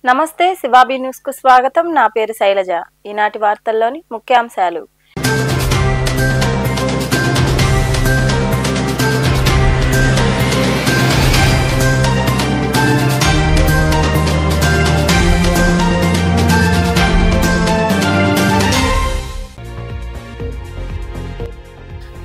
నమస్తే శివాబీ న్యూస్ కు స్వాగతం. నా పేరు శైలజ. ఈనాటి వార్తల్లోని ముఖ్యాంశాలు.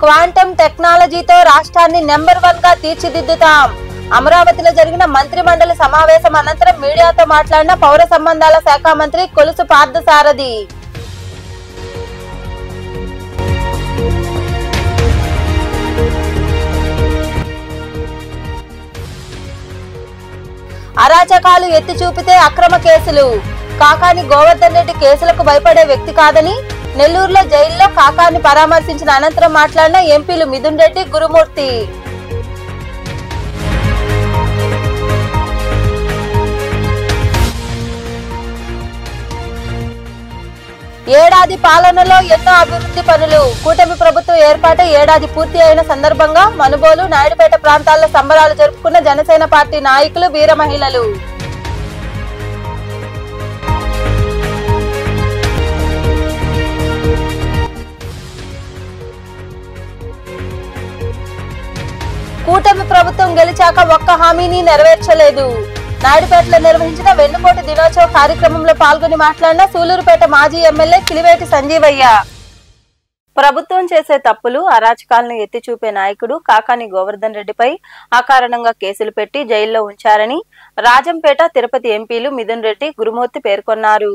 క్వాంటమ్ టెక్నాలజీతో రాష్ట్రాన్ని నెంబర్ 1 గా తీర్చిదిద్దుతాం. అమరావతిలో జరిగిన మంత్రి మండలి సమావేశం అనంతరం మీడియాతో మాట్లాడిన పౌర సంబంధాల శాఖ మంత్రి కొలుసు పార్థసారథి. అరాచకాలు ఎత్తి చూపితే అక్రమ కేసులు. కాకాని గోవర్ధన్ రెడ్డి కేసులకు భయపడే వ్యక్తి కాదని నెల్లూరులో జైల్లో కాకాని పరామర్శించిన అనంతరం మాట్లాడిన ఎంపీలు మిథున్ రెడ్డి, గురుమూర్తి. ఏడాది పాలనలో ఎన్నో అభివృద్ధి పనులు. కూటమి ప్రభుత్వం ఏర్పాటై ఏడాది పూర్తి అయిన సందర్భంగా మనుబోలు, నాయుడుపేట ప్రాంతాల్లో సంబరాలు జరుపుకున్న జనసేన పార్టీ నాయకులు, వీర మహిళలు. కూటమి ప్రభుత్వం గెలిచాక ఒక్క హామీని నెరవేర్చలేదు. నాయుడుపేటలో నిర్వహించిన వెన్నుపోటు దినోత్సవ కార్యక్రమంలో పాల్గొని మాట్లాడిన సూలూరుపేట మాజీ ఎమ్మెల్యే కిలివేటి సంజీవయ్య. ప్రభుత్వం చేసే తప్పులు, అరాచకాలను ఎత్తి చూపే నాయకుడు కాకాని గోవర్ధన్ రెడ్డిపై అకారణంగా కేసులు పెట్టి జైల్లో ఉంచారని రాజంపేట, తిరుపతి ఎంపీలు మిథున్ రెడ్డి, గురుమూర్తి పేర్కొన్నారు.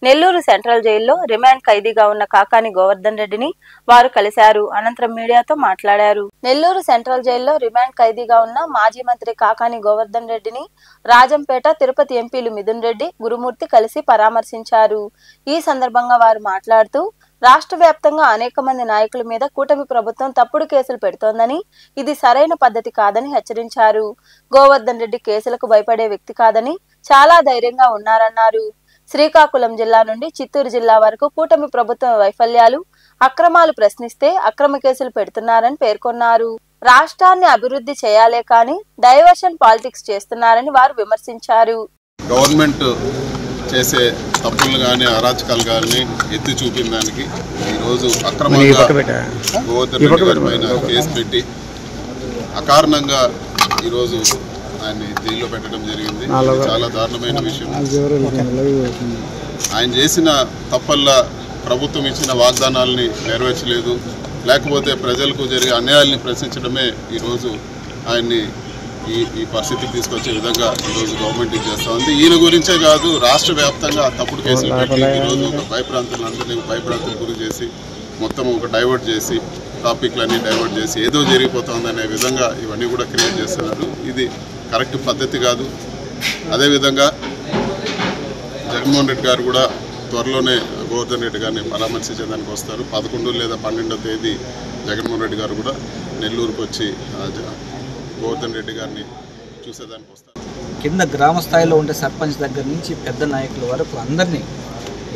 నెల్లూరు సెంట్రల్ జైల్లో రిమాండ్ ఖైదీగా ఉన్న కాకాని గోవర్ధన్ రెడ్డిని వారు కలిశారు. అనంతరం మీడియాతో మాట్లాడారు. నెల్లూరు సెంట్రల్ జైల్లో రిమాండ్ ఖైదీగా ఉన్న మాజీ మంత్రి కాకాని గోవర్ధన్ రెడ్డిని రాజంపేట, తిరుపతి ఎంపీలు మిథున్ రెడ్డి, గురుమూర్తి కలిసి పరామర్శించారు. ఈ సందర్భంగా వారు మాట్లాడుతూ రాష్ట్ర వ్యాప్తంగా అనేక మంది నాయకుల మీద కూటమి ప్రభుత్వం తప్పుడు కేసులు పెడుతోందని, ఇది సరైన పద్ధతి కాదని హెచ్చరించారు. గోవర్ధన్ రెడ్డి కేసులకు భయపడే వ్యక్తి కాదని చాలా ధైర్యంగా ఉన్నారన్నారు. శ్రీకాకుళం జిల్లా నుండి చిత్తూరు జిల్లా వరకు కూటమి ప్రభుత్వం వైఫల్యాలు, అక్రమాలు ప్రశ్నిస్తే అక్రమ కేసులు పెడుతున్నారని పేర్కొన్నారు. రాష్ట్రాన్ని అభివృద్ధి చేయాలే కానీ డైవర్షన్ పాలిటిక్స్ చేస్తున్నారని వారు విమర్శించారు. గవర్నమెంట్ చేసే తప్పులు కానీ, అరాచకాలు కానీ ఎత్తి చూపిన దానికి ఈరోజు అక్రమంగా గోవర్ధన్ రెడ్డి గారి పైన కేసు పెట్టి అకారణంగా ఈరోజు ఆయన్ని జైల్లో పెట్టడం జరిగింది. చాలా దారుణమైన విషయం. ఆయన చేసిన తప్పల్లా ప్రభుత్వం ఇచ్చిన వాగ్దానాలని నెరవేర్చలేదు, లేకపోతే ప్రజలకు జరిగే అన్యాయాల్ని ప్రశ్నించడమే ఈరోజు ఆయన్ని ఈ పరిస్థితికి తీసుకొచ్చే విధంగా ఈరోజు గవర్నమెంట్ ఇది చేస్తూ ఉంది. ఈయన గురించే కాదు, రాష్ట్ర వ్యాప్తంగా తప్పుడు కేసులు పెట్టి ఈరోజు ఒక భయప్రాంతాలందరినీ భయప్రాంతాలకు గురి చేసి మొత్తం ఒక డైవర్ట్ చేసి టాపిక్లన్నీ డైవర్ట్ చేసి ఏదో జరిగిపోతుందనే విధంగా ఇవన్నీ కూడా క్రియేట్ చేస్తున్నారు. ఇది కరెక్ట్ పద్ధతి కాదు. అదేవిధంగా జగన్మోహన్ రెడ్డి గారు కూడా త్వరలోనే గోవర్ధన్ రెడ్డి గారిని పరామర్శించేదానికి వస్తారు. 11 లేదా 12వ తేదీ జగన్మోహన్ రెడ్డి గారు కూడా నెల్లూరుకు వచ్చి గోవర్ధన్ రెడ్డి గారిని చూసేదానికి వస్తారు. కింద గ్రామ స్థాయిలో ఉండే సర్పంచ్ దగ్గర నుంచి పెద్ద నాయకుల వరకు అందరినీ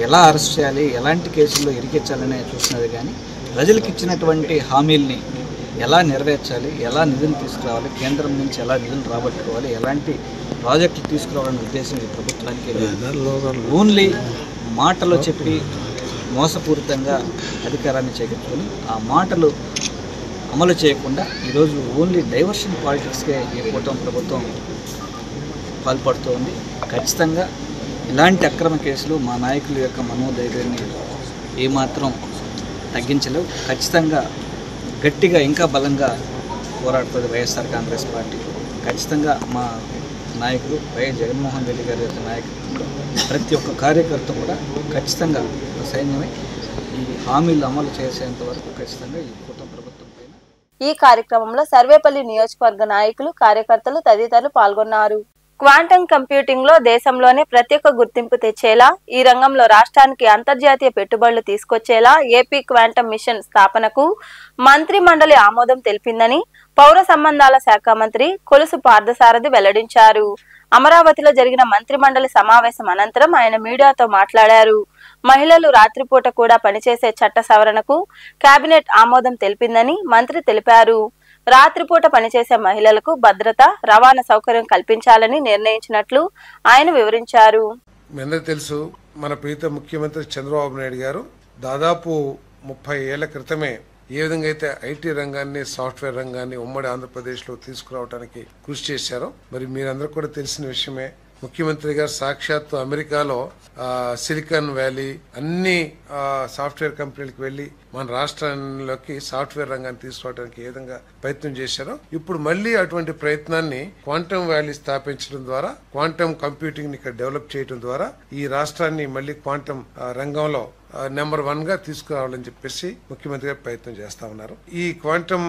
ఎలా అరెస్ట్ చేయాలి, ఎలాంటి కేసుల్లో ఇరికించాలనే చూస్తున్నది. కానీ ప్రజలకు ఇచ్చినటువంటి హామీల్ని ఎలా నెరవేర్చాలి, ఎలా నిధులు తీసుకురావాలి, కేంద్రం నుంచి ఎలా నిధులు రాబట్టుకోవాలి, ఎలాంటి ప్రాజెక్టులు తీసుకురావాలనే ఉద్దేశం ఈ ప్రభుత్వానికి ఓన్లీ మాటలో చెప్పి మోసపూరితంగా అధికారాన్ని చేకూర్చుకొని ఆ మాటలు అమలు చేయకుండా ఈరోజు ఓన్లీ డైవర్షన్ పాలిటిక్స్కే ఈ కూటమి ప్రభుత్వం పాల్పడుతోంది. ఖచ్చితంగా ఇలాంటి అక్రమ కేసులు మా నాయకుల యొక్క మనోధైర్యాన్ని ఏమాత్రం తగ్గించలేవు. ఖచ్చితంగా గట్టిగా ఇంకా బలంగా పోరాడుతుంది వైఎస్ఆర్ కాంగ్రెస్ పార్టీ. ఖచ్చితంగా మా నాయకులు వైఎస్ జగన్మోహన్ రెడ్డి గారి యొక్క నాయకులు ప్రతి ఒక్క కార్యకర్త కూడా ఖచ్చితంగా సైన్యమే ఈ హామీలు అమలు చేసేంత వరకు ఖచ్చితంగా ఈ కూటమి ప్రభుత్వం. ఈ కార్యక్రమంలో సర్వేపల్లి నియోజకవర్గ నాయకులు, కార్యకర్తలు తదితరులు పాల్గొన్నారు. క్వాంటమ్ కంప్యూటింగ్ లో దేశంలోనే ప్రత్యేక గుర్తింపు తెచ్చేలా, ఈ రంగంలో రాష్ట్రానికి అంతర్జాతీయ పెట్టుబడులు తీసుకొచ్చేలా ఏపీ క్వాంటమ్ మిషన్ స్థాపనకు మంత్రి మండలి ఆమోదం తెలిపిందని పౌర సంబంధాల శాఖ మంత్రి కొలుసు పార్థసారథి వెల్లడించారు. అమరావతిలో జరిగిన మంత్రి మండలి సమావేశం అనంతరం ఆయన మీడియాతో మాట్లాడారు. మహిళలు రాత్రిపూట కూడా పనిచేసే చట్ట సవరణకు కేబినెట్ ఆమోదం తెలిపిందని మంత్రి తెలిపారు. రాత్రిపూట పనిచేసే మహిళలకు భద్రత, రవాణా సౌకర్యం కల్పించాలని నిర్ణయించినట్లు ఆయన వివరించారు. మీ అందరికీ తెలుసు, మన ప్రీత ముఖ్యమంత్రి చంద్రబాబు నాయుడు గారు దాదాపు 30 ఏళ్ల క్రితమే ఏ విధంగా అయితే ఐటీ రంగాన్ని, సాఫ్ట్వేర్ రంగాన్ని ఉమ్మడి ఆంధ్రప్రదేశ్లో తీసుకురావడానికి కృషి చేశారో, మరి మీరందరూ కూడా తెలిసిన విషయమే. ముఖ్యమంత్రి గారు సాక్షాత్తు అమెరికాలో సిలికాన్ వ్యాలీ అన్ని సాఫ్ట్వేర్ కంపెనీలకు వెళ్లి మన రాష్ట్రంలోకి సాఫ్ట్వేర్ రంగాన్ని తీసుకురావడానికి ఏ విధంగా ప్రయత్నం చేశారో, ఇప్పుడు మళ్లీ అటువంటి ప్రయత్నాన్ని క్వాంటమ్ వ్యాలీ స్థాపించడం ద్వారా, క్వాంటమ్ కంప్యూటింగ్ ని ఇక్కడ డెవలప్ చేయడం ద్వారా ఈ రాష్ట్రాన్ని మళ్లీ క్వాంటమ్ రంగంలో నెంబర్ 1 గా తీసుకురావాలని చెప్పేసి ముఖ్యమంత్రి గారు ప్రయత్నం చేస్తా ఉన్నారు. ఈ క్వాంటమ్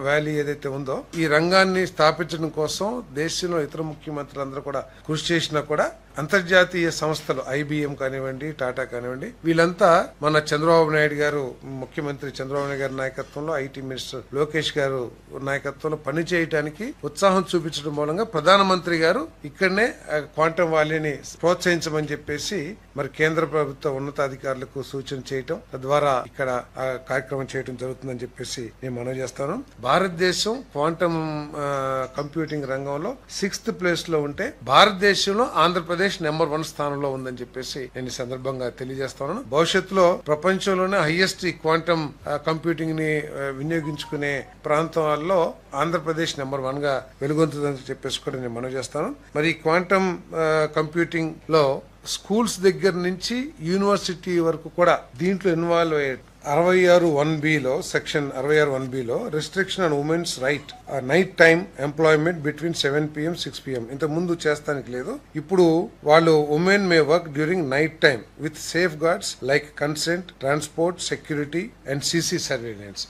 వ్యాలీ ఏదైతే ఉందో ఈ రంగాన్ని స్థాపించడం కోసం దేశంలో ఇతర ముఖ్యమంత్రులందరూ కూడా కృషి చేసినా కూడా అంతర్జాతీయ సంస్థలు IBM కానివ్వండి, టాటా కానివ్వండి, వీళ్ళంతా మన చంద్రబాబు నాయుడు గారు, ముఖ్యమంత్రి చంద్రబాబు నాయుడు గారి నాయకత్వంలో, ఐటీ మినిస్టర్ లోకేష్ గారు నాయకత్వంలో పనిచేయడానికి ఉత్సాహం చూపించడం మూలంగా ప్రధానమంత్రి గారు ఇక్కడనే క్వాంటమ్ వ్యాలీని ప్రోత్సహించమని చెప్పేసి మరి కేంద్ర ప్రభుత్వ ఉన్నతాధికారులకు సూచన చేయటం, తద్వారా ఇక్కడ కార్యక్రమం చేయడం జరుగుతుందని చెప్పేసి నేను మనవి చేస్తాను. భారతదేశం క్వాంటమ్ కంప్యూటింగ్ రంగంలో 6th ప్లేస్ లో ఉంటే భారతదేశంలో ఆంధ్రప్రదేశ్ నెంబర్ 1 స్థానంలో ఉందని చెప్పేసి నేను ఈ సందర్భంగా తెలియజేస్తాను. భవిష్యత్తులో ప్రపంచంలోనే హైయెస్ట్ క్వాంటమ్ కంప్యూటింగ్ ని వినియోగించుకునే ప్రాంతాల్లో ఆంధ్రప్రదేశ్ నెంబర్ 1 గా వెలుగొందుతుందని చెప్పేసి కూడా నేను మనవి చేస్తాను. మరి క్వాంటమ్ కంప్యూటింగ్ లో స్కూల్స్ దగ్గర నుంచి యూనివర్సిటీ వరకు కూడా దీంట్లో ఇన్వాల్వ్ అయ్యే 66(1)(b) section 66(1)(b) restriction on women's right night time employment between 7 PM 6 PM ఇంత ముందు చేస్తానికి లేదు. ఇప్పుడు వాళ్ళు women May work during night time with safe guards like consent, transport, security and CC surveillance.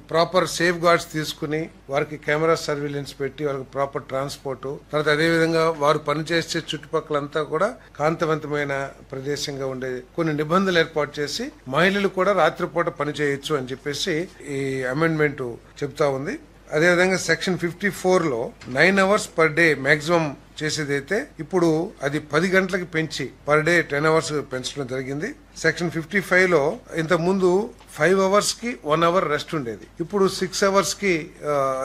Proper safe guards తీసుకుని వారికి camera surveillance పెట్టి వాళ్ళకి ప్రాపర్ ట్రాన్స్పోర్ట్, తర్వాత అదేవిధంగా వారు పనిచేసే చుట్టుపక్కలంతా కూడా కాంతివంతమైన ప్రదేశంగా ఉండే కొన్ని నిబంధనలు ఏర్పాటు చేసి మహిళలు కూడా రాత్రిపూట పని చేయొచ్చు అని చెప్పేసి ఈ అమెండ్మెంట్ చెప్తా ఉంది. అదేవిధంగా సెక్షన్ 54 లో 9 hours పర్ డే మాక్సిమం చేసేదైతే ఇప్పుడు అది 10 గంటలకు పెంచి పర్ డే 10 hours పెంచడం జరిగింది. సెక్షన్ 55 లో ఇంత ముందు 5 hours కి 1 hour రెస్ట్ ఉండేది, ఇప్పుడు 6 hours కి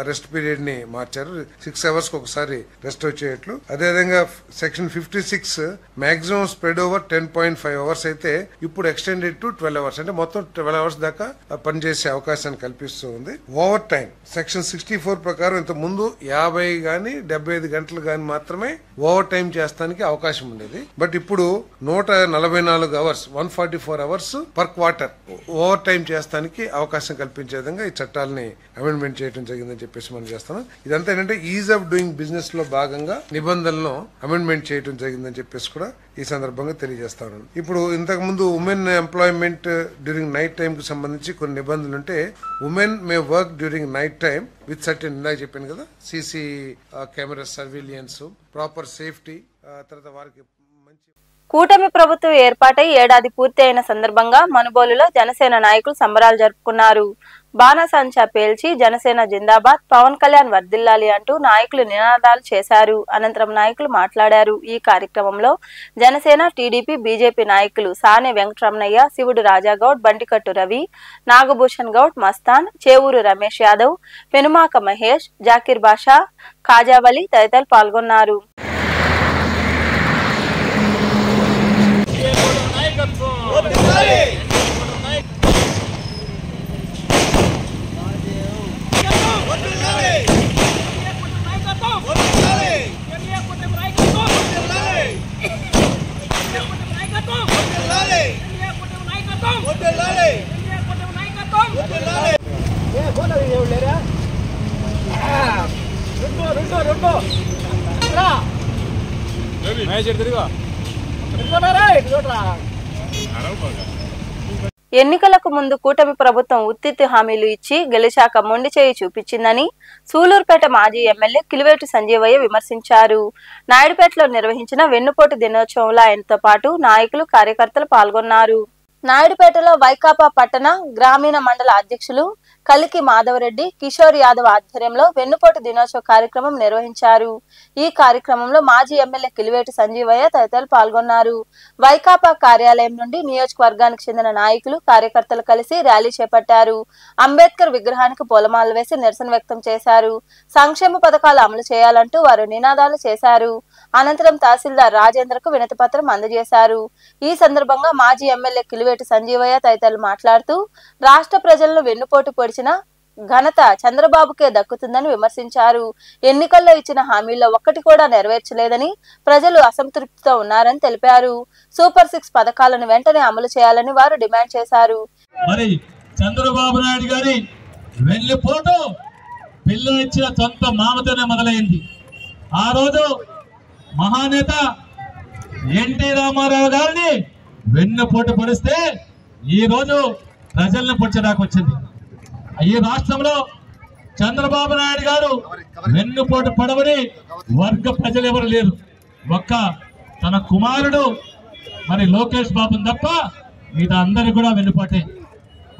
రెస్ట్ పీరియడ్ ని మార్చారు. 6 hours కి ఒకసారి రెస్ట్ వచ్చేట్లు. అదేవిధంగా section 56 maximum spread over 10.5 hours అయితే ఇప్పుడు ఎక్స్టెండెడ్ టు 12 hours, అంటే మొత్తం 12 hours దాకా పనిచేసే అవకాశాన్ని కల్పిస్తూ ఉంది. ఓవర్ టైం సెక్షన్ 64 ప్రకారం ఇంత ముందు 50 గాని 75 గంటలు గాని మాత్రమే ఓవర్ టైం చేస్తానికి అవకాశం ఉండేది. బట్ ఇప్పుడు 144 hours 144 hours per quarter over time చేస్తానికి అవకాశం కల్పించే విధంగా ఈ చట్టాలని అమెండ్మెంట్ చేయడం జరిగిందని చెప్పేసి మనం చేస్తాం. ఇదంతా ఏంటంటే ఈజ్ ఆఫ్ డూయింగ్ బిజినెస్ లో భాగంగా నిబంధనలను అమెండ్మెంట్ చేయడం జరిగిందని చెప్పేసి కూడా ఈ సందర్భంగా తెలియజేస్తాను. ఇప్పుడు ఇంతకు ముందు women employment during night time కు సంబంధించి కొన్ని నిబంధనలు ఉంటే, women May work during night time with certain, ఇందాక చెప్పాను కదా, CC కెమెరా సర్వేలియన్స్, ప్రాపర్ సేఫ్టీ, తర్వాత వారికి కూటమి ప్రభుత్వం ఏర్పాటై ఏడాది పూర్తి అయిన సందర్భంగా మనుబోలులో జనసేన నాయకులు సంబరాలు జరుపుకున్నారు. బాణసంచా పేల్చి జనసేన జిందాబాద్, పవన్ కళ్యాణ్ వర్ధిల్లాలి అంటూ నాయకులు నినాదాలు చేశారు. అనంతరం నాయకులు మాట్లాడారు. ఈ కార్యక్రమంలో జనసేన, టీడీపీ, బీజేపీ నాయకులు సానే వెంకటరమణయ్య, శివుడు రాజాగౌడ్, బంటికట్టు రవి, నాగభూషణ్ గౌడ్, మస్తాన్, చేవూరు రమేష్ యాదవ్, పెనుమాక మహేష్, జాకీర్ బాషా, ఖాజావలి తదితరులు పాల్గొన్నారు. ఎన్నికలకు ముందు కూటమి ప్రభుత్వం ఉత్తిత్తి హామీలు ఇచ్చి గెలిచాక మొండి చేయి చూపించిందని సూలూరుపేట మాజీ ఎమ్మెల్యే కిలివేటి సంజీవయ్య విమర్శించారు. నాయుడుపేటలో నిర్వహించిన వెన్నుపోటు దినోత్సవంలో ఆయనతో పాటు నాయకులు, కార్యకర్తలు పాల్గొన్నారు. నాయుడుపేటలో వైకాపా పట్టణ, గ్రామీణ మండల అధ్యక్షులు కలికి మాధవరెడ్డి, కిషోర్ యాదవ్ ఆధ్వర్యంలో వెన్నుపోటు దినోత్సవ కార్యక్రమం నిర్వహించారు. ఈ కార్యక్రమంలో మాజీ ఎమ్మెల్యే కిలివేటి సంజీవయ్య తదితరులు పాల్గొన్నారు. వైకాపా కార్యాలయం నుండి నియోజకవర్గానికి చెందిన నాయకులు, కార్యకర్తలు కలిసి ర్యాలీ చేపట్టారు. అంబేద్కర్ విగ్రహానికి పూలమాలలు వేసి నిరసన వ్యక్తం చేశారు. సంక్షేమ పథకాలు అమలు చేయాలంటూ వారు నినాదాలు చేశారు. అనంతరం తహసీల్దార్ రాజేంద్రకు వినతి పత్రం అందజేశారు. ఈ సందర్భంగా మాజీ ఎమ్మెల్యే కిలివేటి సంజీవయ్య తదితరులు మాట్లాడుతూ రాష్ట్ర ప్రజలను వెన్నుపోటు పొడిచిన ఘనత చంద్రబాబుకే దక్కుతుందని విమర్శించారు. ఎన్నికల్లో ఇచ్చిన హామీల్లో ఒక్కటి కూడా నెరవేర్చలేదని, ప్రజలు అసంతృప్తితో ఉన్నారని తెలిపారు. సూపర్ 6 పథకాలను వెంటనే అమలు చేయాలని వారు డిమాండ్ చేశారు. మరి చంద్రబాబు నాయుడు గారి వెన్నుపోటు పిల్లలు ఇచ్చిన సొంత మామతోనే మొదలైంది. ఆ రోజు మహానేత ఎన్టీ రామారావు గారిని వెన్నుపోటు పొడిస్తే ఈ రోజు ప్రజలను పొడిచడానికి వచ్చింది. ఈ రాష్ట్రంలో చంద్రబాబు నాయుడు గారు వెన్నుపోటు పడవని వర్గ ప్రజలు ఎవరు లేరు. ఒక్క తన కుమారుడు మరి లోకేష్ బాబుని తప్ప మిగతా అందరికి కూడా వెన్నుపోటే,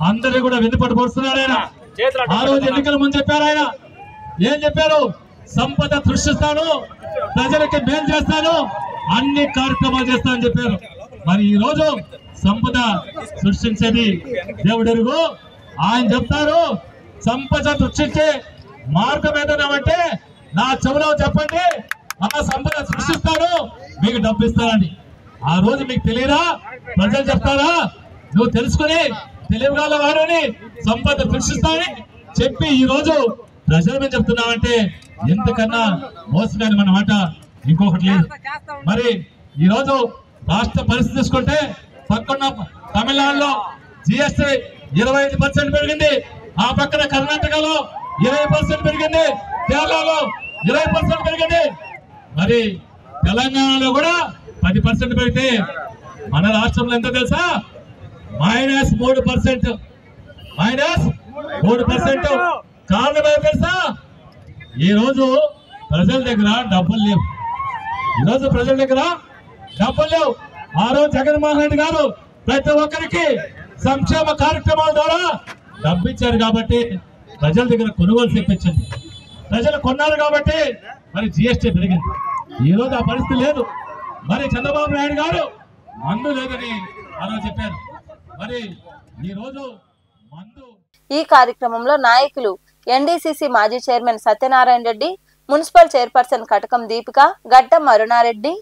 అందరికి కూడా వెన్నుపోటు పొడుస్తున్నాడు ఆయన. ఆ రోజు ఎన్నికల ముందు చెప్పారు ఆయన, ఏం చెప్పారు? సంపద సృష్టిస్తాను, ప్రజలకి మేలు చేస్తాను, అన్ని కార్యక్రమాలు చేస్తానని చెప్పారు. మరి ఈ రోజు సంపద సృష్టించేది దేవుడెరుగు. ఆయన చెప్తారు సంపద సృష్టించే మార్గం ఏదన్నామంటే నా చెవులో చెప్పండి, ఆ సంపద సృష్టిస్తాను, మీకు డబ్బు ఇస్తానని. ఆ రోజు మీకు తెలియదా? ప్రజలు చెప్తారా? నువ్వు తెలుసుకుని తెలియగల వాడని సంపద సృష్టిస్తానని చెప్పి ఈ రోజు ప్రజల మీద చెప్తున్నామంటే ఎంతకన్నా మోసగాని మన మాట ఇంకొకటి లేదు. మరి ఈ రోజు రాష్ట్ర పరిస్థితి తీసుకుంటే పక్కన తమిళనాడులో జిఎస్టీ 25% పెరిగింది, ఆ పక్కన కర్ణాటకలో 20% పెరిగింది, కేరళలో 20% పెరిగింది, మరి తెలంగాణలో కూడా 10% పెరిగితే మన రాష్ట్రంలో ఎంత తెలుసా? -3%. -3%. కారణం ఏదో తెలుసా? ఈ రోజు ప్రజల దగ్గర డబ్బులు లేవు. ఈరోజు ప్రజల దగ్గర డబ్బులు లేవు. ఆ రోజు జగన్మోహన్ రెడ్డి గారు ప్రతి ఒక్కరికి సంక్షేమ కార్యక్రమాల ద్వారా డబ్బు ఇచ్చారు కాబట్టి ప్రజల దగ్గర కొనుగోలు తెప్పించింది. ప్రజలు కొన్నారు కాబట్టి మరి జిఎస్టీ పెరిగింది. ఈ రోజు ఆ పరిస్థితి లేదు. మరి చంద్రబాబు నాయుడు గారు మందు లేదని ఆ రోజు చెప్పారు. మరి ఈ రోజు మందు. ఈ కార్యక్రమంలో నాయకులు ఎన్డీసీసీ మాజీ chairman Satyanarayana Reddy, municipal chairperson Katakam Deepika, Gaddam Arunareddy,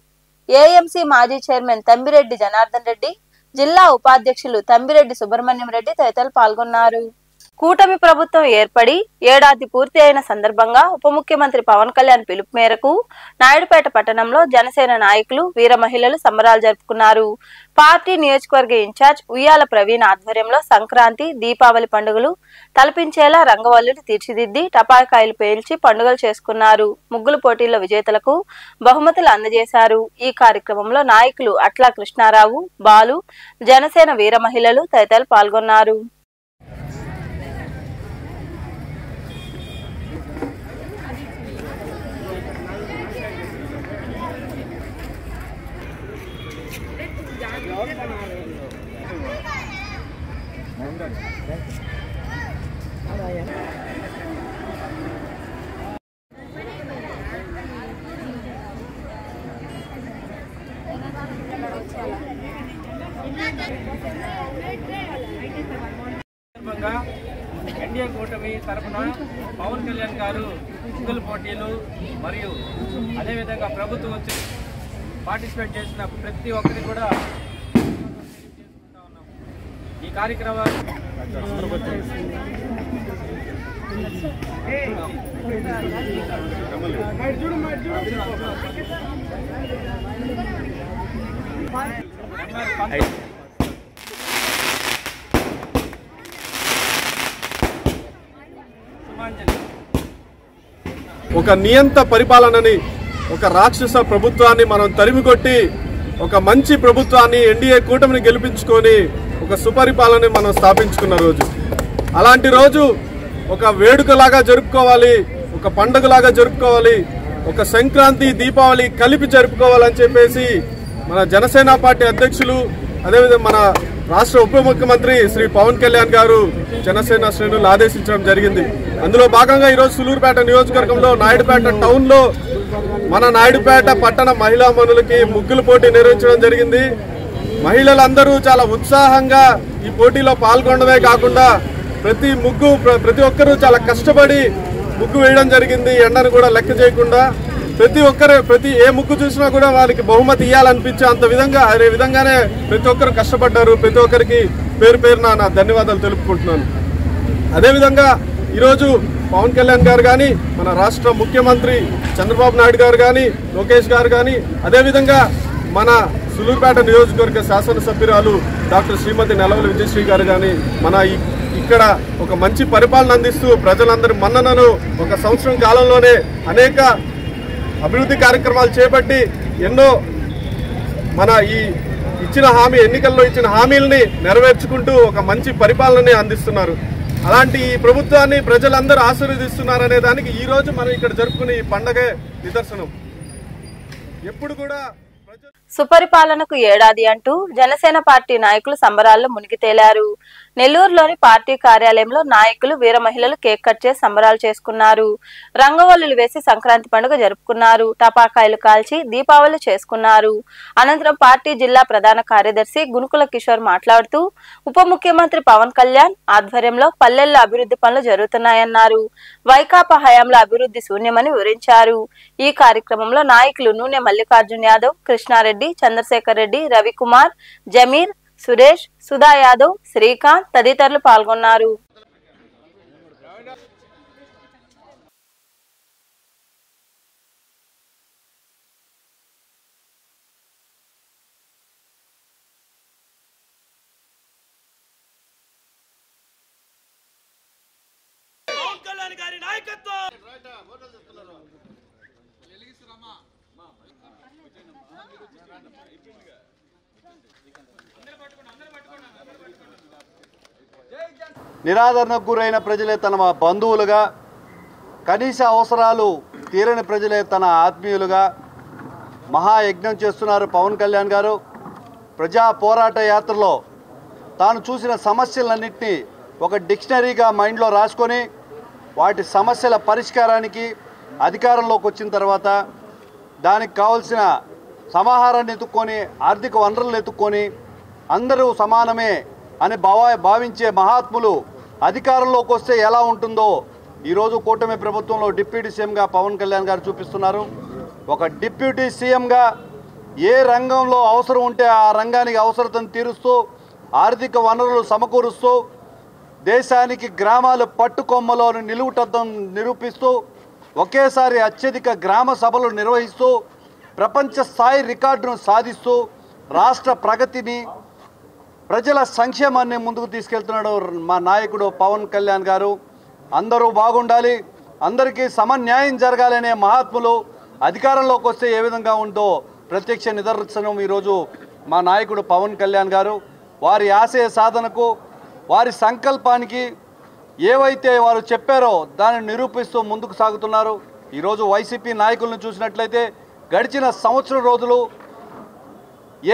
AMC మాజీ చైర్మన్ తంబిరెడ్డి జనార్దన్ రెడ్డి, జిల్లా ఉపాధ్యక్షులు తంబిరెడ్డి సుబ్రహ్మణ్యం రెడ్డి తదితరులు పాల్గొన్నారు. కూటమి ప్రభుత్వం ఏర్పడి ఏడాది పూర్తి అయిన సందర్భంగా ఉప ముఖ్యమంత్రి పవన్ కళ్యాణ్ పిలుపు మేరకు నాయుడుపేట పట్టణంలో జనసేన నాయకులు, వీర మహిళలు సంబరాలు జరుపుకున్నారు. పార్టీ నియోజకవర్గ ఇన్ఛార్జ్ ఉయ్యాల ప్రవీణ్ ఆధ్వర్యంలో సంక్రాంతి, దీపావళి పండుగలు తలపించేలా రంగవల్లులు తీర్చిదిద్ది టపాకాయలు పేల్చి పండుగలు చేసుకున్నారు. ముగ్గులు పోటీల్లో విజేతలకు బహుమతులు అందజేశారు. ఈ కార్యక్రమంలో నాయకులు అట్లా కృష్ణారావు, బాలు, జనసేన వీర మహిళలు తదితరులు పాల్గొన్నారు. ఎన్డీఏ కూటమి తరఫున పవన్ కళ్యాణ్ గారు ముగ్గుల పోటీలు మరియు అదేవిధంగా ప్రభుత్వం వచ్చి పార్టిసిపేట్ చేసిన ప్రతి ఒక్కరికి కూడా ఈ కార్యక్రమాలు ఒక నియంత పరిపాలనని, ఒక రాక్షస ప్రభుత్వాన్ని మనం తరిమికొట్టి ఒక మంచి ప్రభుత్వాన్ని ఎన్డీఏ కూటమిని గెలిపించుకొని ఒక సుపరిపాలనని మనం స్థాపించుకున్న రోజు. అలాంటి రోజు ఒక వేడుకలాగా జరుపుకోవాలి, ఒక పండుగలాగా జరుపుకోవాలి, ఒక సంక్రాంతి, దీపావళి కలిపి జరుపుకోవాలని చెప్పేసి మన జనసేన పార్టీ అధ్యక్షులు, అదేవిధంగా మన రాష్ట్ర ఉప ముఖ్యమంత్రి శ్రీ పవన్ కళ్యాణ్ గారు జనసేన శ్రేణులు ఆదేశించడం జరిగింది. అందులో భాగంగా ఈరోజు సూలూరుపేట నియోజకవర్గంలో నాయుడుపేట టౌన్లో మన నాయుడుపేట పట్టణ మహిళా మనులకి ముగ్గుల పోటీ నిర్వహించడం జరిగింది. మహిళలందరూ చాలా ఉత్సాహంగా ఈ పోటీలో పాల్గొనడమే కాకుండా ప్రతి ఒక్కరూ చాలా కష్టపడి ముగ్గు వేయడం జరిగింది. ఎండను కూడా లెక్క చేయకుండా ప్రతి ఏ ముగ్గు చూసినా కూడా వాళ్ళకి బహుమతి ఇవ్వాలనిపించే అదే విధంగానే ప్రతి ఒక్కరు కష్టపడ్డారు. ప్రతి ఒక్కరికి పేరు పేరున నా ధన్యవాదాలు తెలుపుకుంటున్నాను. అదేవిధంగా ఈరోజు పవన్ కళ్యాణ్ గారు కానీ, మన రాష్ట్ర ముఖ్యమంత్రి చంద్రబాబు నాయుడు గారు కానీ, లోకేష్ గారు కానీ, అదేవిధంగా మన సూలూరుపేట నియోజకవర్గ శాసనసభ్యురాలు డాక్టర్ శ్రీమతి నెలవల విజయశ్రీ గారు కానీ ఇక్కడ ఒక మంచి పరిపాలన అందిస్తూ ప్రజలందరి మన్ననను ఒక సంవత్సరం కాలంలోనే అనేక అభివృద్ధి కార్యక్రమాలు చేపట్టి ఎన్నో మన ఈ ఎన్నికల్లో ఇచ్చిన హామీలని నెరవేర్చుకుంటూ ఒక మంచి పరిపాలనని అందిస్తున్నారు. అలాంటి ఈ ప్రభుత్వాన్ని ప్రజలందరూ ఆశీర్వదిస్తున్నారనే దానికి ఈ రోజు మనం ఇక్కడ జరుపుకునే ఈ పండగే నిదర్శనం. ఎప్పుడు కూడా సుపరిపాలనకు ఏడాది అంటూ జనసేన పార్టీ నాయకులు సంబరాల్లో మునిగి తేలారు. నెల్లూరులోని పార్టీ కార్యాలయంలో నాయకులు వీర మహిళలు కేక్ కట్ చేసి సంబరాలు చేసుకున్నారు. రంగవల్లులు వేసి సంక్రాంతి పండుగ జరుపుకున్నారు. టపాకాయలు కాల్చి దీపావళి చేసుకున్నారు. అనంతరం పార్టీ జిల్లా ప్రధాన కార్యదర్శి గునుకుల కిషోర్ మాట్లాడుతూ ఉప ముఖ్యమంత్రి పవన్ కళ్యాణ్ ఆధ్వర్యంలో పల్లెల్లో అభివృద్ధి పనులు జరుగుతున్నాయన్నారు. వైకాపా హయాంలో అభివృద్ధి శూన్యమని వివరించారు. ఈ కార్యక్రమంలో నాయకులు నూనె మల్లికార్జున్ యాదవ్, కృష్ణారెడ్డి, చంద్రశేఖర్ రెడ్డి, రవికుమార్, జమీర్, సురేష్, సుధా యాదవ్, శ్రీకాంత్ తదితరులు పాల్గొన్నారు. నిరాదరణకు గురైన ప్రజలే తన బంధువులుగా, కనీస అవసరాలు తీరని ప్రజలే తన ఆత్మీయులుగా మహాయజ్ఞం చేస్తున్నారు పవన్ కళ్యాణ్ గారు. ప్రజా పోరాట యాత్రలో తాను చూసిన సమస్యలన్నింటినీ ఒక డిక్షనరీగా మైండ్లో రాసుకొని వాటి సమస్యల పరిష్కారానికి అధికారంలోకి వచ్చిన తర్వాత దానికి కావాల్సిన సమాహారాన్ని ఎత్తుక్కొని, ఆర్థిక వనరులను ఎత్తుక్కొని అందరూ సమానమే అని భావించే మహాత్ములు అధికారంలోకి వస్తే ఎలా ఉంటుందో ఈరోజు కూటమి ప్రభుత్వంలో డిప్యూటీ సీఎంగా పవన్ కళ్యాణ్ గారు చూపిస్తున్నారు. ఒక డిప్యూటీ సీఎంగా ఏ రంగంలో అవసరం ఉంటే ఆ రంగానికి అవసరతను తీరుస్తూ, ఆర్థిక వనరులు సమకూరుస్తూ, దేశానికి గ్రామాలు పట్టుకొమ్మలో నిలువుటద్దం నిరూపిస్తూ, ఒకేసారి అత్యధిక గ్రామ సభలు నిర్వహిస్తూ, ప్రపంచ స్థాయి రికార్డును సాధిస్తూ, రాష్ట్ర ప్రగతిని, ప్రజల సంక్షేమాన్ని ముందుకు తీసుకెళ్తున్నాడు మా నాయకుడు పవన్ కళ్యాణ్ గారు. అందరూ బాగుండాలి, అందరికీ సమన్యాయం జరగాలనే మహాత్ములు అధికారంలోకి వస్తే ఏ విధంగా ఉందో ప్రత్యక్ష నిదర్శనం ఈరోజు మా నాయకుడు పవన్ కళ్యాణ్ గారు. వారి ఆశయ సాధనకు, వారి సంకల్పానికి ఏవైతే వారు చెప్పారో దాన్ని నిరూపిస్తూ ముందుకు సాగుతున్నారు. ఈరోజు వైసీపీ నాయకులను చూసినట్లయితే గడిచిన సంవత్సరం రోజులు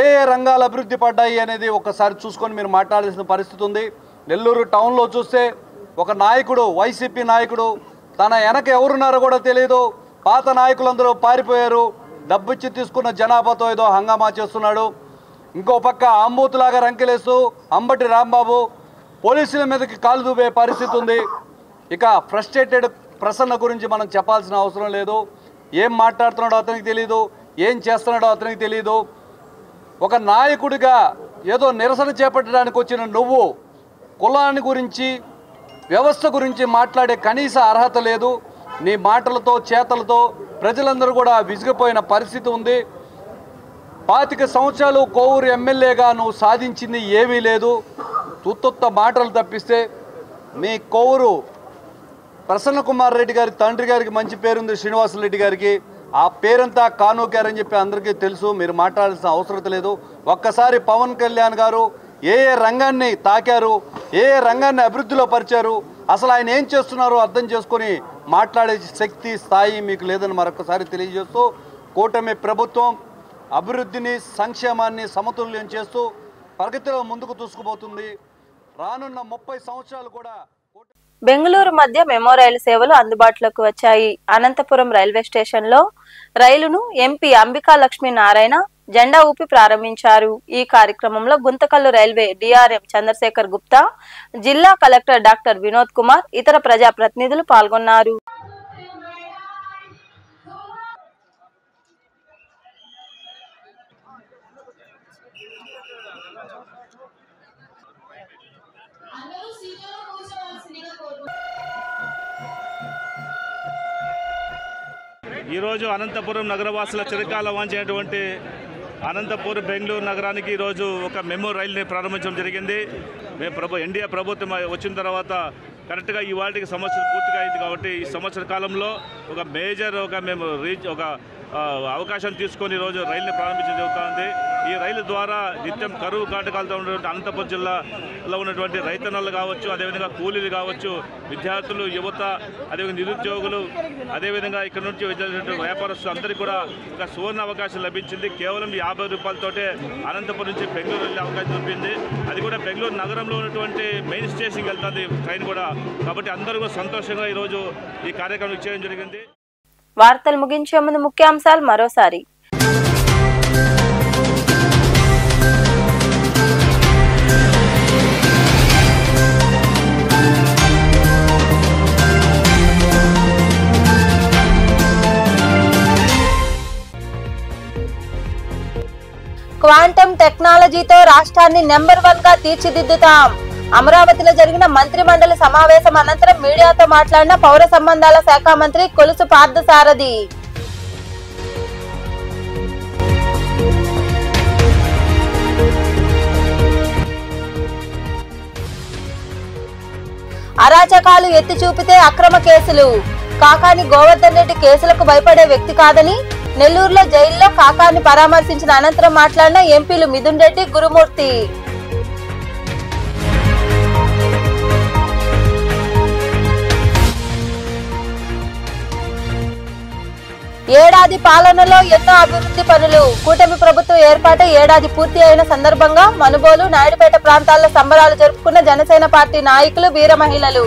ఏ రంగాలు అభివృద్ధి పడ్డాయి అనేది ఒకసారి చూసుకొని మీరు మాట్లాడాల్సిన పరిస్థితి ఉంది. నెల్లూరు టౌన్లో చూస్తే ఒక నాయకుడు, వైసీపీ నాయకుడు, తన వెనక ఎవరున్నారో కూడా తెలియదు. పాత నాయకులందరూ పారిపోయారు. డబ్బిచ్చి తీసుకున్న జనాభాతో ఏదో హంగామా చేస్తున్నాడు. ఇంకో పక్క అంబూతులాగా రంకెలేస్తూ అంబటి రాంబాబు పోలీసుల మీదకి కాలు దూపే పరిస్థితి ఉంది. ఇక ఫ్రస్ట్రేటెడ్ ప్రసన్న గురించి మనం చెప్పాల్సిన అవసరం లేదు. ఏం మాట్లాడుతున్నాడో అతనికి తెలియదు, ఏం చేస్తున్నాడో అతనికి తెలియదు. ఒక నాయకుడిగా ఏదో నిరసన చేపట్టడానికి వచ్చిన నువ్వు కులాన్ని గురించి, వ్యవస్థ గురించి మాట్లాడే కనీస అర్హత లేదు. నీ మాటలతో, చేతలతో ప్రజలందరూ కూడా విసిగిపోయిన పరిస్థితి ఉంది. 25 సంవత్సరాలు కోవూరు ఎమ్మెల్యేగా నువ్వు సాధించింది ఏమీ లేదు. తుత్తుత్త మాటలు తప్పిస్తే మీ కోవూరు ప్రసన్న కుమార్ రెడ్డి గారి తండ్రి గారికి మంచి పేరుంది, శ్రీనివాసరెడ్డి గారికి. ఆ పేరంతా కానూకారని చెప్పి అందరికీ తెలుసు. మీరు మాట్లాడాల్సిన అవసరం లేదు. ఒక్కసారి పవన్ కళ్యాణ్ గారు ఏ రంగాన్ని తాకారు, ఏ రంగాన్ని అభివృద్ధిలో పరిచారు, అసలు ఆయన ఏం చేస్తున్నారో అర్థం చేసుకొని మాట్లాడే శక్తి, స్థాయి మీకు లేదని మరొకసారి తెలియజేస్తూ, కూటమి ప్రభుత్వం అభివృద్ధిని, సంక్షేమాన్ని సమతుల్యం చేస్తూ ప్రగతిలో ముందుకు దూసుకుపోతుంది. రానున్న 30 సంవత్సరాలు కూడా బెంగళూరు మధ్య మెమో రైలు సేవలు అందుబాటులోకి వచ్చాయి. అనంతపురం రైల్వే స్టేషన్లో రైలును ఎంపీ అంబికా లక్ష్మీ నారాయణ జెండా ఊపి ప్రారంభించారు. ఈ కార్యక్రమంలో గుంతకల్లు రైల్వే డిఆర్ఎం చంద్రశేఖర్ గుప్తా, జిల్లా కలెక్టర్ డాక్టర్ వినోద్ కుమార్, ఇతర ప్రజాప్రతినిధులు పాల్గొన్నారు. ఈరోజు అనంతపురం నగరవాసుల చిరకాల వాంఛించినటువంటి అనంతపురం బెంగళూరు నగరానికి ఈరోజు ఒక మెమో రైలుని ప్రారంభించడం జరిగింది. మేము ఎన్డీఏ ప్రభుత్వం వచ్చిన తర్వాత కరెక్ట్గా ఈ వాటికి సంవత్సరం పూర్తిగా అయింది కాబట్టి ఈ సంవత్సర కాలంలో ఒక మేజర్ మేము అవకాశం తీసుకొని ఈరోజు రైలుని ప్రారంభించడం జరుగుతుంది. ఈ రైలు ద్వారా నిత్యం కరువు కాటకాలతో ఉన్నటువంటి అనంతపురం జిల్లాలో ఉన్నటువంటి రైతన్నలు కావచ్చు, అదేవిధంగా కూలీలు కావచ్చు, విద్యార్థులు, యువత, అదేవిధంగా నిరుద్యోగులు, అదేవిధంగా ఇక్కడ నుంచి వెళ్ళినటువంటి వ్యాపారస్తులు అందరికీ కూడా ఒక సువర్ణ అవకాశం లభించింది. కేవలం 50 రూపాయలతోటే అనంతపురం నుంచి బెంగళూరు వెళ్ళే అవకాశం లభించింది. అది కూడా బెంగళూరు నగరంలో ఉన్నటువంటి మెయిన్ స్టేషన్కి వెళ్తుంది ట్రైన్ కూడా. కాబట్టి అందరూ కూడా సంతోషంగా ఈరోజు ఈ కార్యక్రమం చేయడం జరిగింది. వార్తలు ముగించే ముందు ముఖ్యాంశాలు మరోసారి. క్వాంటమ్ టెక్నాలజీతో రాష్ట్రాన్ని నెంబర్ 1 గా తీర్చిదిద్దుతాం. అమరావతిలో జరిగిన మంత్రి మండలి సమావేశం అనంతరం మీడియాతో మాట్లాడిన పౌర సంబంధాల శాఖ మంత్రి కొలుసు పార్థసారథి. అరాచకాలు ఎత్తి చూపితే అక్రమ కేసులు. కాకాని గోవర్ధన్ రెడ్డి కేసులకు భయపడే వ్యక్తి కాదని నెల్లూరులో జైల్లో కాకాని పరామర్శించిన అనంతరం మాట్లాడిన ఎంపీలు మిథున్ రెడ్డి, గురుమూర్తి. ఏడాది పాలనలో ఎన్నో అభివృద్ధి పనులు. కూటమి ప్రభుత్వం ఏర్పాటై ఏడాది పూర్తి అయిన సందర్భంగా మనుబోలు, నాయుడుపేట ప్రాంతాల్లో సంబరాలు జరుపుకున్న జనసేన పార్టీ నాయకులు, వీర మహిళలు.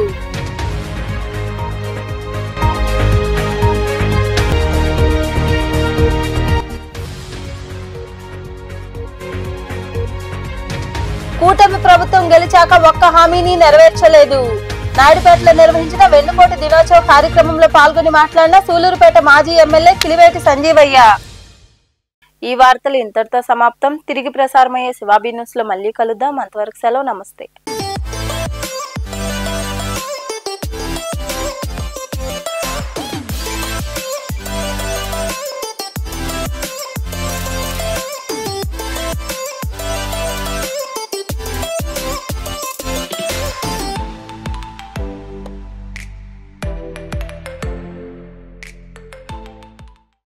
కూటమి ప్రభుత్వం గెలిచాక ఒక్క హామీని నెరవేర్చలేదు. నాయుడుపేటలో నిర్వహించిన వెన్నుపోటు దినోత్సవ కార్యక్రమంలో పాల్గొని మాట్లాడిన సూలూరుపేట మాజీ ఎమ్మెల్యే కిలివేటి సంజీవయ్య. ఈ వార్తలు ఇంతటితో సమాప్తం. తిరిగి ప్రసారమయ్యే శివాబీ న్యూస్ లో మళ్ళీ కలుద్దాం. అంతవరకు సెలవు. నమస్తే.